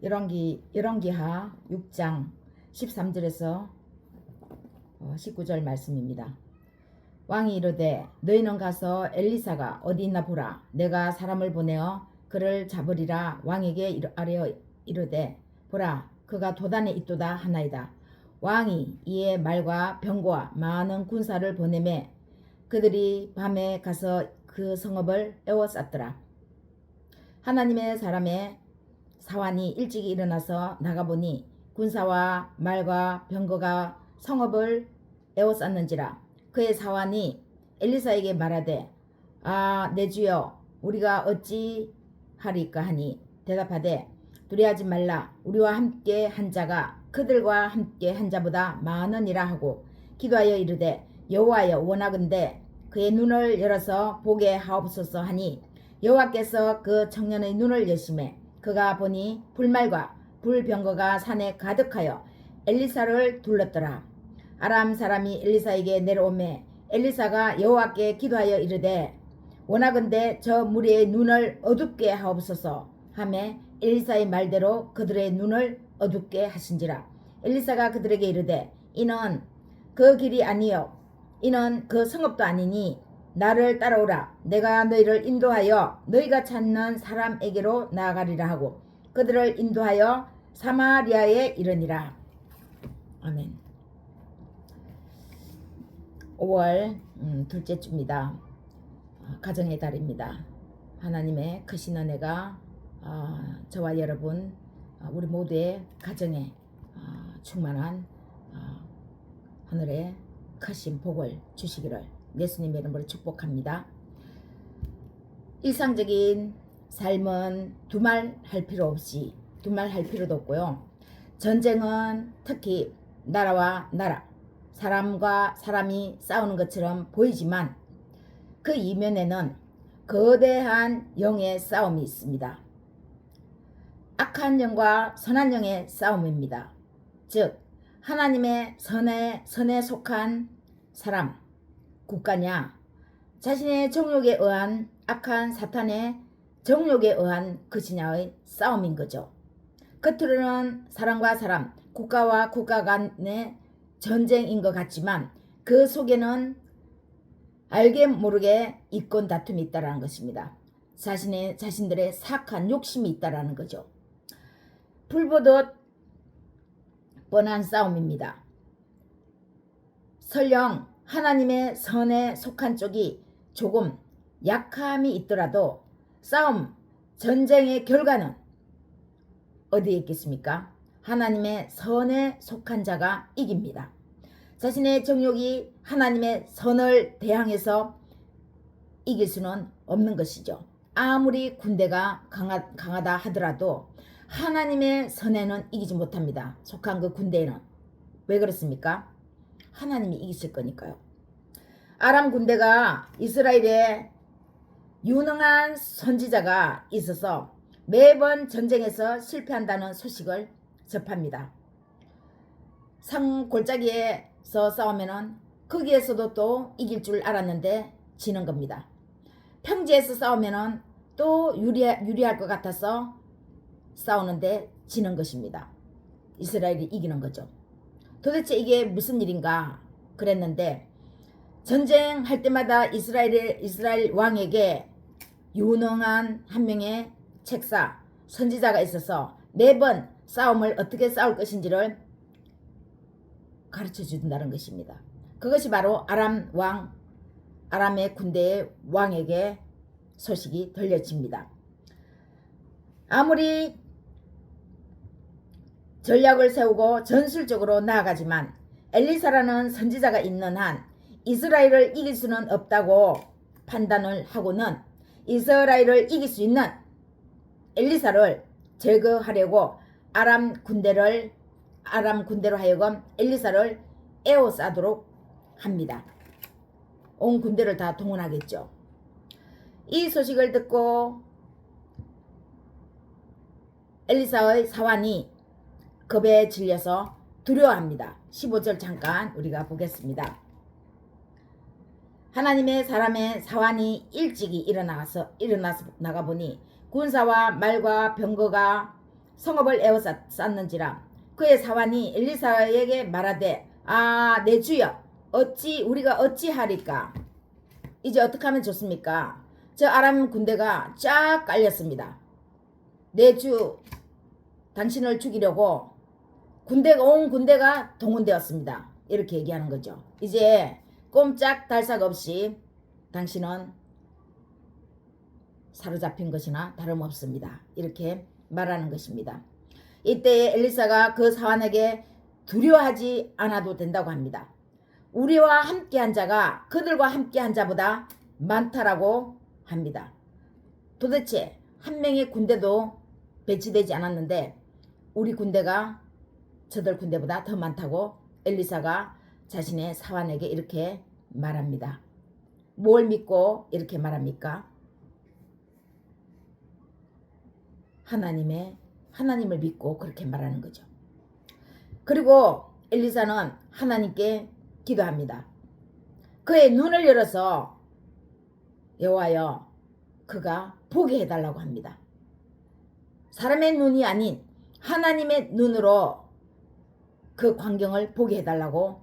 열왕기하 6장 13절에서 19절 말씀입니다. 왕이 이르되 너희는 가서 엘리사가 어디 있나 보라. 내가 사람을 보내어 그를 잡으리라. 왕에게 아뢰어 이르되 보라 그가 도단에 있도다 하나이다. 왕이 이에 말과 병거와 많은 군사를 보내매 그들이 밤에 가서 그 성읍을 에워쌌더라. 하나님의 사람의 사환이 일찍이 일어나서 나가보니 군사와 말과 병거가 성읍을 에워쌌는지라. 그의 사환이 엘리사에게 말하되 내 주여 우리가 어찌 하리까 하니 대답하되 두려워하지 말라. 우리와 함께 한 자가 그들과 함께 한 자보다 많으니라 하고 기도하여 이르되 여호와여 원하건대 그의 눈을 열어서 보게 하옵소서 하니 여호와께서 그 청년의 눈을 여시매 그가 보니 불말과 불병거가 산에 가득하여 엘리사를 둘렀더라. 아람 사람이 엘리사에게 내려오매 엘리사가 여호와께 기도하여 이르되 원하건대 저 무리의 눈을 어둡게 하옵소서 하매 엘리사의 말대로 그들의 눈을 어둡게 하신지라. 엘리사가 그들에게 이르되 이는 그 길이 아니요 이는 그 성읍도 아니니 나를 따라오라. 내가 너희를 인도하여 너희가 찾는 사람에게로 나아가리라 하고 그들을 인도하여 사마리아에 이르니라. 아멘. 5월 둘째 주입니다. 가정의 달입니다. 하나님의 크신 은혜가 저와 여러분 우리 모두의 가정에 충만한 하늘의 크신 복을 주시기를 예수님의 이름으로 축복합니다. 일상적인 삶은 두말할 필요 없이 두말할 필요도 없고요. 전쟁은 특히 나라와 나라, 사람과 사람이 싸우는 것처럼 보이지만 그 이면에는 거대한 영의 싸움이 있습니다. 악한 영과 선한 영의 싸움입니다. 즉 하나님의 선에 속한 사람, 국가냐 자신의 정욕에 의한 악한 사탄의 정욕에 의한 것이냐의 싸움인 거죠. 겉으로는 사람과 사람, 국가와 국가 간의 전쟁인 것 같지만 그 속에는 알게 모르게 이권 다툼이 있다는 것입니다. 자신들의 사악한 욕심이 있다는 거죠. 불보듯 뻔한 싸움입니다. 설령 하나님의 선에 속한 쪽이 조금 약함이 있더라도 싸움, 전쟁의 결과는 어디에 있겠습니까? 하나님의 선에 속한 자가 이깁니다. 자신의 정욕이 하나님의 선을 대항해서 이길 수는 없는 것이죠. 아무리 군대가 강하다 하더라도 하나님의 선에는 이기지 못합니다. 속한 그 군대에는. 왜 그렇습니까? 하나님이 이기실 거니까요. 아람 군대가 이스라엘에 유능한 선지자가 있어서 매번 전쟁에서 실패한다는 소식을 접합니다. 산 골짜기에서 싸우면은 거기에서도 또 이길 줄 알았는데 지는 겁니다. 평지에서 싸우면은 또 유리할 것 같아서 싸우는데 지는 것입니다. 이스라엘이 이기는 거죠. 도대체 이게 무슨 일인가 그랬는데 전쟁할 때마다 이스라엘 왕에게 유능한 한 명의 책사, 선지자가 있어서 매번 싸움을 어떻게 싸울 것인지를 가르쳐 준다는 것입니다. 그것이 바로 아람의 군대의 왕에게 소식이 들려집니다. 아무리 전략을 세우고 전술적으로 나아가지만 엘리사라는 선지자가 있는 한 이스라엘을 이길 수는 없다고 판단을 하고는 이스라엘을 이길 수 있는 엘리사를 제거하려고 아람 군대로 하여금 엘리사를 에워싸도록 합니다. 온 군대를 다 동원하겠죠. 이 소식을 듣고 엘리사의 사환이 겁에 질려서 두려워합니다. 15절 잠깐 우리가 보겠습니다. 하나님의 사람의 사환이 일찍이 일어나서 나가보니 군사와 말과 병거가 성읍을 에워쌌는지라. 그의 사환이 엘리사에게 말하되 내 주여 우리가 어찌하리까. 이제 어떻게 하면 좋습니까? 저 아람 군대가 쫙 깔렸습니다. 내 주 당신을 죽이려고 온 군대가 동원되었습니다. 이렇게 얘기하는 거죠. 이제 꼼짝달싹 없이 당신은 사로잡힌 것이나 다름없습니다. 이렇게 말하는 것입니다. 이때 엘리사가 그 사환에게 두려워하지 않아도 된다고 합니다. 우리와 함께한 자가 그들과 함께한 자보다 많다라고 합니다. 도대체 한 명의 군대도 배치되지 않았는데 우리 군대가 저들 군대보다 더 많다고 엘리사가 자신의 사환에게 이렇게 말합니다. 뭘 믿고 이렇게 말합니까? 하나님을 믿고 그렇게 말하는 거죠. 그리고 엘리사는 하나님께 기도합니다. 그의 눈을 열어서 여호와여 그가 보게 해달라고 합니다. 사람의 눈이 아닌 하나님의 눈으로 그 광경을 보게 해달라고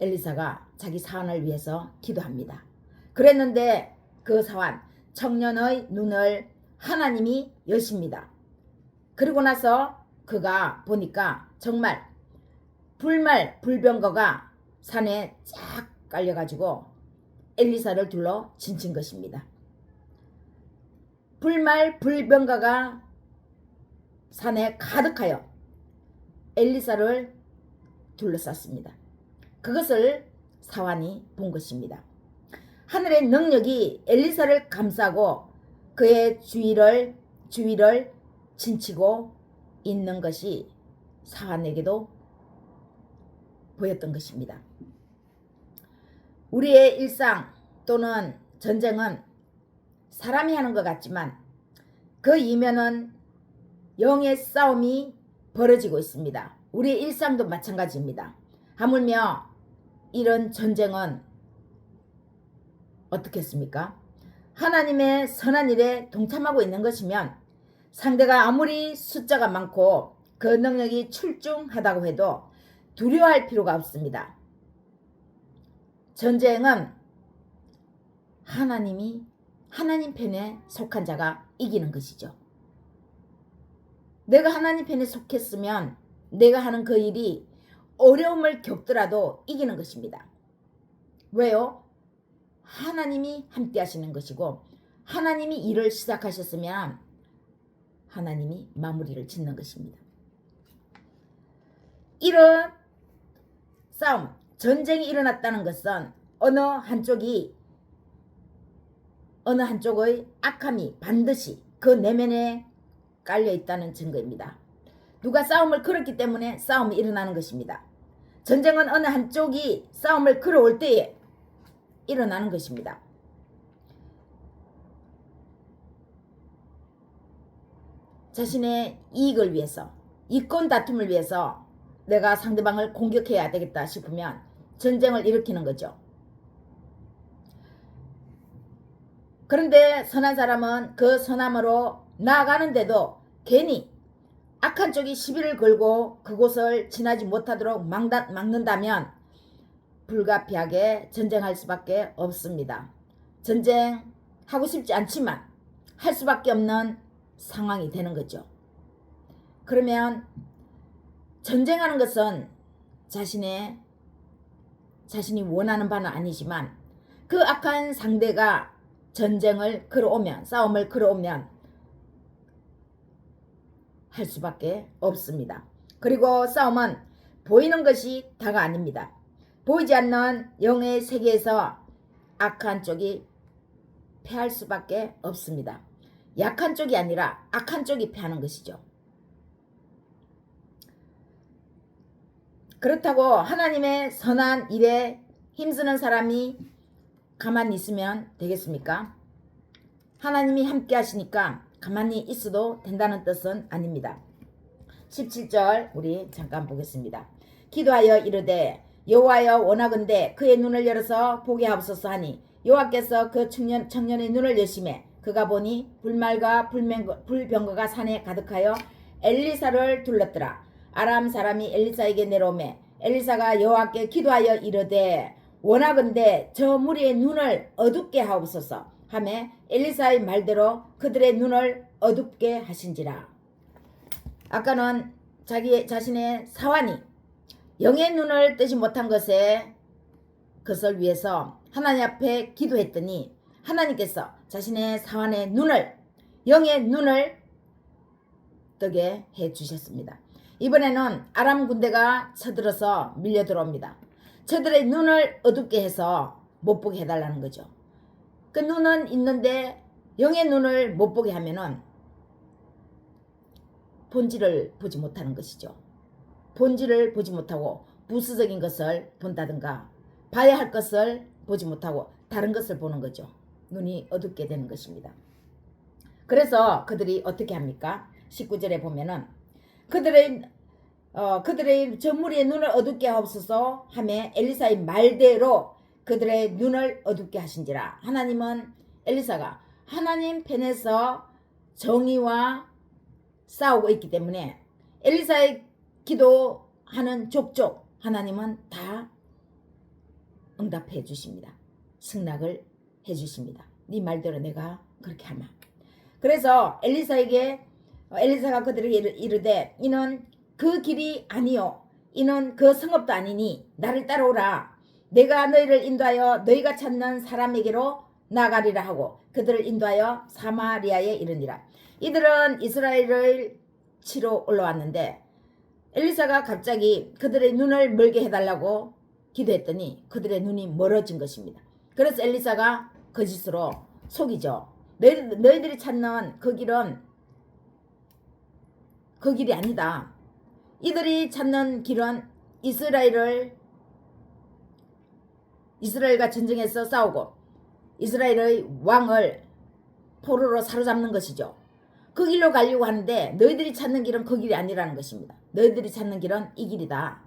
엘리사가 자기 사환을 위해서 기도합니다. 그랬는데 그 사환 청년의 눈을 하나님이 여십니다. 그리고 나서 그가 보니까 정말 불병거가 산에 쫙 깔려가지고 엘리사를 둘러 진친 것입니다. 불병거가 산에 가득하여 엘리사를 둘러쌌습니다. 그것을 사환이 본 것입니다. 하늘의 능력이 엘리사를 감싸고 그의 주위를 진치고 있는 것이 사환에게도 보였던 것입니다. 우리의 일상 또는 전쟁은 사람이 하는 것 같지만 그 이면은 영의 싸움이 벌어지고 있습니다. 우리의 일상도 마찬가지입니다. 하물며 이런 전쟁은 어떻겠습니까? 하나님의 선한 일에 동참하고 있는 것이면 상대가 아무리 숫자가 많고 그 능력이 출중하다고 해도 두려워할 필요가 없습니다. 전쟁은 하나님 편에 속한 자가 이기는 것이죠. 내가 하나님 편에 속했으면 내가 하는 그 일이 어려움을 겪더라도 이기는 것입니다. 왜요? 하나님이 함께 하시는 것이고 하나님이 일을 시작하셨으면 하나님이 마무리를 짓는 것입니다. 이런 싸움, 전쟁이 일어났다는 것은 어느 한쪽의 악함이 반드시 그 내면에 깔려 있다는 증거입니다. 누가 싸움을 걸었기 때문에 싸움이 일어나는 것입니다. 전쟁은 어느 한쪽이 싸움을 걸어올 때에 일어나는 것입니다. 자신의 이익을 위해서, 이권 다툼을 위해서 내가 상대방을 공격해야 되겠다 싶으면 전쟁을 일으키는 거죠. 그런데 선한 사람은 그 선함으로 나아가는데도 괜히 악한 쪽이 시비를 걸고 그곳을 지나지 못하도록 막는다면 불가피하게 전쟁할 수밖에 없습니다. 전쟁하고 싶지 않지만 할 수밖에 없는 상황이 되는 거죠. 그러면 전쟁하는 것은 자신이 원하는 바는 아니지만 그 악한 상대가 싸움을 걸어오면 할 수밖에 없습니다. 그리고 싸움은 보이는 것이 다가 아닙니다. 보이지 않는 영의 세계에서 악한 쪽이 패할 수밖에 없습니다. 약한 쪽이 아니라 악한 쪽이 패하는 것이죠. 그렇다고 하나님의 선한 일에 힘쓰는 사람이 가만히 있으면 되겠습니까? 하나님이 함께 하시니까 가만히 있어도 된다는 뜻은 아닙니다. 17절 우리 잠깐 보겠습니다. 기도하여 이르되 여호와여 원하건대 그의 눈을 열어서 보게 하옵소서 하니 여호와께서 그 청년의 눈을 여시매 그가 보니 불말과 불병거가 산에 가득하여 엘리사를 둘렀더라. 아람 사람이 엘리사에게 내려오매 엘리사가 여호와께 기도하여 이르되 원하건대 저 무리의 눈을 어둡게 하옵소서 하매 엘리사의 말대로 그들의 눈을 어둡게 하신지라. 아까는 자기 자신의 사환이 영의 눈을 뜨지 못한 것을 위해서 하나님 앞에 기도했더니 하나님께서 자신의 사환의 눈을, 영의 눈을 뜨게 해 주셨습니다. 이번에는 아람 군대가 쳐들어서 밀려 들어옵니다. 저들의 눈을 어둡게 해서 못 보게 해달라는 거죠. 그 눈은 있는데 영의 눈을 못 보게 하면은 본질을 보지 못하는 것이죠. 본질을 보지 못하고 부수적인 것을 본다든가 봐야 할 것을 보지 못하고 다른 것을 보는 거죠. 눈이 어둡게 되는 것입니다. 그래서 그들이 어떻게 합니까? 19절에 보면은 그들의 저 무리의 눈을 어둡게 하옵소서 하며 엘리사의 말대로 그들의 눈을 어둡게 하신지라. 하나님은 엘리사가 하나님 편에서 정의와 싸우고 있기 때문에 엘리사의 기도하는 족족 하나님은 다 응답해 주십니다. 승낙을 해 주십니다. 네 말대로 내가 그렇게 하마. 그래서 엘리사가 그들에게 이르되 이는 그 길이 아니요 이는 그 성읍도 아니니 나를 따라오라. 내가 너희를 인도하여 너희가 찾는 사람에게로 나가리라 하고 그들을 인도하여 사마리아에 이르니라. 이들은 이스라엘을 치러 올라왔는데 엘리사가 갑자기 그들의 눈을 멀게 해달라고 기도했더니 그들의 눈이 멀어진 것입니다. 그래서 엘리사가 거짓으로 속이죠. 너희들이 찾는 그 길은 그 길이 아니다. 이들이 찾는 길은 이스라엘과 전쟁에서 싸우고 이스라엘의 왕을 포로로 사로잡는 것이죠. 그 길로 가려고 하는데 너희들이 찾는 길은 그 길이 아니라는 것입니다. 너희들이 찾는 길은 이 길이다.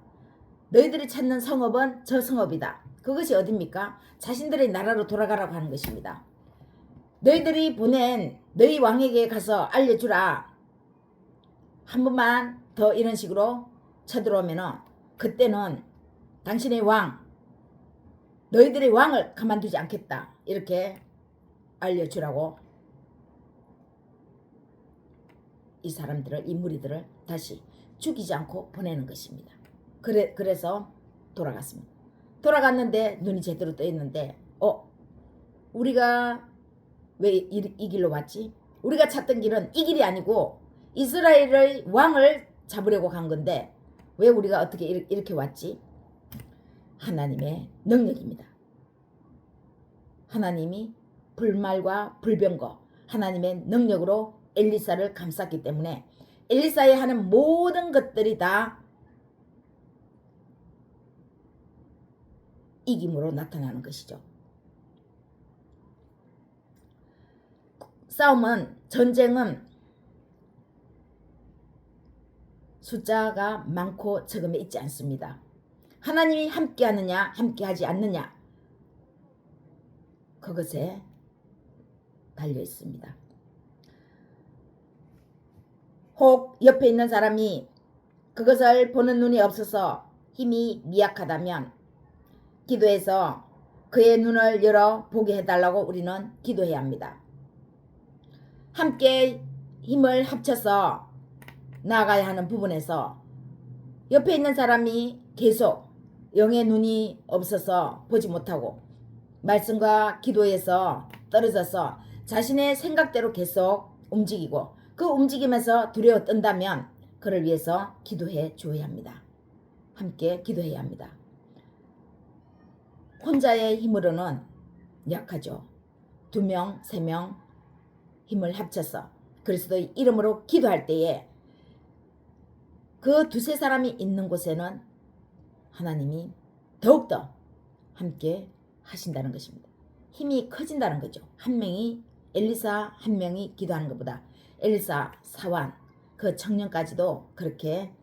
너희들이 찾는 성읍은 저 성읍이다. 그것이 어딥니까? 자신들의 나라로 돌아가라고 하는 것입니다. 너희들이 보낸 너희 왕에게 가서 알려주라. 한 번만 더 이런 식으로 쳐들어오면은 그때는 당신의 왕, 너희들의 왕을 가만두지 않겠다. 이렇게 알려주라고 이 무리들을 다시 죽이지 않고 보내는 것입니다. 그래서 돌아갔습니다. 돌아갔는데 눈이 제대로 떠 있는데 우리가 왜 이 길로 왔지? 우리가 찾던 길은 이 길이 아니고 이스라엘의 왕을 잡으려고 간 건데 왜 우리가 어떻게 이렇게 왔지? 하나님의 능력입니다. 하나님이 불말과 불병거 하나님의 능력으로 엘리사를 감쌌기 때문에 엘리사의 하는 모든 것들이 다 이김으로 나타나는 것이죠. 전쟁은 숫자가 많고 적음에 있지 않습니다. 하나님이 함께하느냐 함께하지 않느냐 그것에 달려 있습니다. 혹 옆에 있는 사람이 그것을 보는 눈이 없어서 힘이 미약하다면 기도해서 그의 눈을 열어 보게 해달라고 우리는 기도해야 합니다. 함께 힘을 합쳐서 나아가야 하는 부분에서 옆에 있는 사람이 계속 영의 눈이 없어서 보지 못하고 말씀과 기도에서 떨어져서 자신의 생각대로 계속 움직이고 그 움직임에서 두려워 뜬다면 그를 위해서 기도해 줘야 합니다. 함께 기도해야 합니다. 혼자의 힘으로는 약하죠. 2명, 3명 힘을 합쳐서 그리스도의 이름으로 기도할 때에 그 2-3사람이 있는 곳에는 하나님이 더욱더 함께 하신다는 것입니다. 힘이 커진다는 거죠. 엘리사 한 명이 기도하는 것보다 엘리사 사환 그 청년까지도 그렇게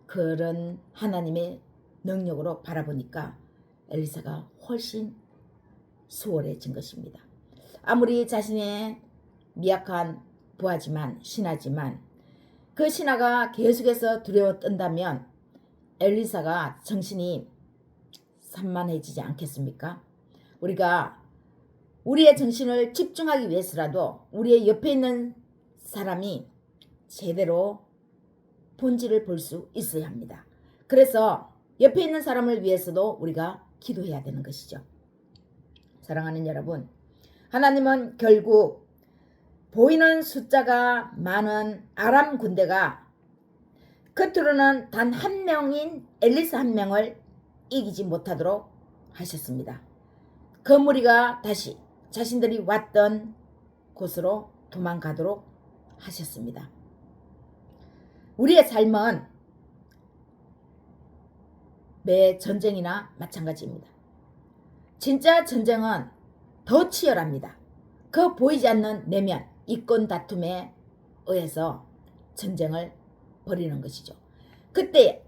그런 하나님의 능력으로 바라보니까 엘리사가 훨씬 수월해진 것입니다. 아무리 자신의 미약한 부하지만 신하지만 그 신하가 계속해서 두려워 뜬다면 엘리사가 정신이 산만해지지 않겠습니까? 우리가 우리의 정신을 집중하기 위해서라도 우리의 옆에 있는 사람이 제대로 본질을 볼 수 있어야 합니다. 그래서 옆에 있는 사람을 위해서도 우리가 기도해야 되는 것이죠. 사랑하는 여러분, 하나님은 결국 보이는 숫자가 많은 아람 군대가 겉으로는 단 한 명인 엘리사 한 명을 이기지 못하도록 하셨습니다. 그 무리가 다시 자신들이 왔던 곳으로 도망가도록 하셨습니다. 우리의 삶은 매 전쟁이나 마찬가지입니다. 진짜 전쟁은 더 치열합니다. 그 보이지 않는 내면, 이권 다툼에 의해서 전쟁을 벌이는 것이죠. 그때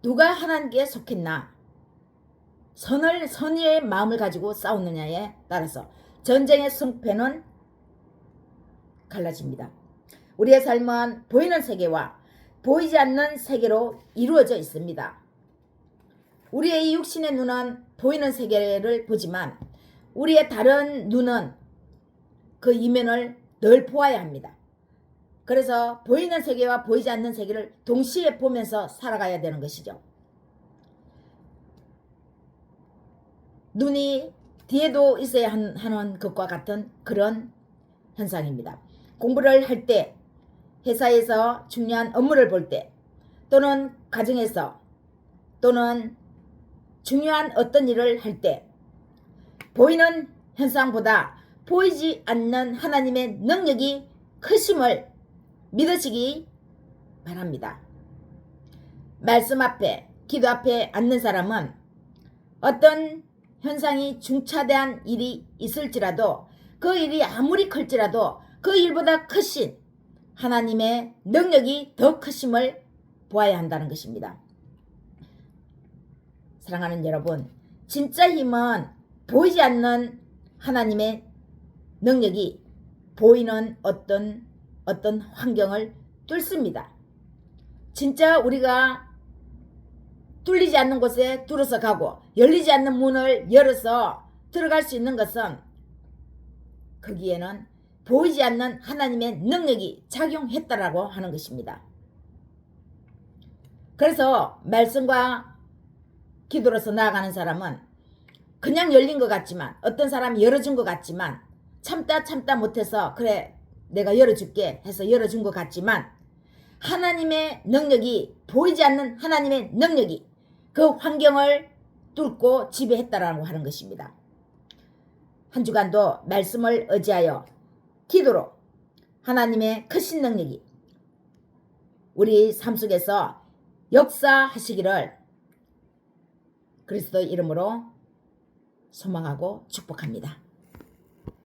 누가 하나님께 속했나, 선의의 마음을 가지고 싸우느냐에 따라서 전쟁의 승패는 갈라집니다. 우리의 삶은 보이는 세계와 보이지 않는 세계로 이루어져 있습니다. 우리의 이 육신의 눈은 보이는 세계를 보지만 우리의 다른 눈은 그 이면을 늘 보아야 합니다. 그래서 보이는 세계와 보이지 않는 세계를 동시에 보면서 살아가야 되는 것이죠. 눈이 뒤에도 있어야 하는 것과 같은 그런 현상입니다. 공부를 할 때, 회사에서 중요한 업무를 볼 때, 또는 가정에서, 또는 중요한 어떤 일을 할 때 보이는 현상보다 보이지 않는 하나님의 능력이 크심을 믿으시기 바랍니다. 말씀 앞에, 기도 앞에 앉는 사람은 어떤 현상이 중차대한 일이 있을지라도 그 일이 아무리 클지라도 그 일보다 크신 하나님의 능력이 더 크심을 보아야 한다는 것입니다. 사랑하는 여러분, 진짜 힘은 보이지 않는 하나님의 능력이 보이는 어떤 환경을 뚫습니다. 진짜 우리가 뚫리지 않는 곳에 뚫어서 가고 열리지 않는 문을 열어서 들어갈 수 있는 것은 거기에는 보이지 않는 하나님의 능력이 작용했다라고 하는 것입니다. 그래서 말씀과 기도로서 나아가는 사람은 그냥 열린 것 같지만, 어떤 사람이 열어준 것 같지만, 참다 못해서 그래 내가 열어줄게 해서 열어준 것 같지만, 하나님의 능력이, 보이지 않는 하나님의 능력이 그 환경을 뚫고 지배했다라고 하는 것입니다. 한 주간도 말씀을 의지하여 기도로 하나님의 크신 능력이 우리 삶 속에서 역사하시기를 그리스도 이름으로 소망하고 축복합니다.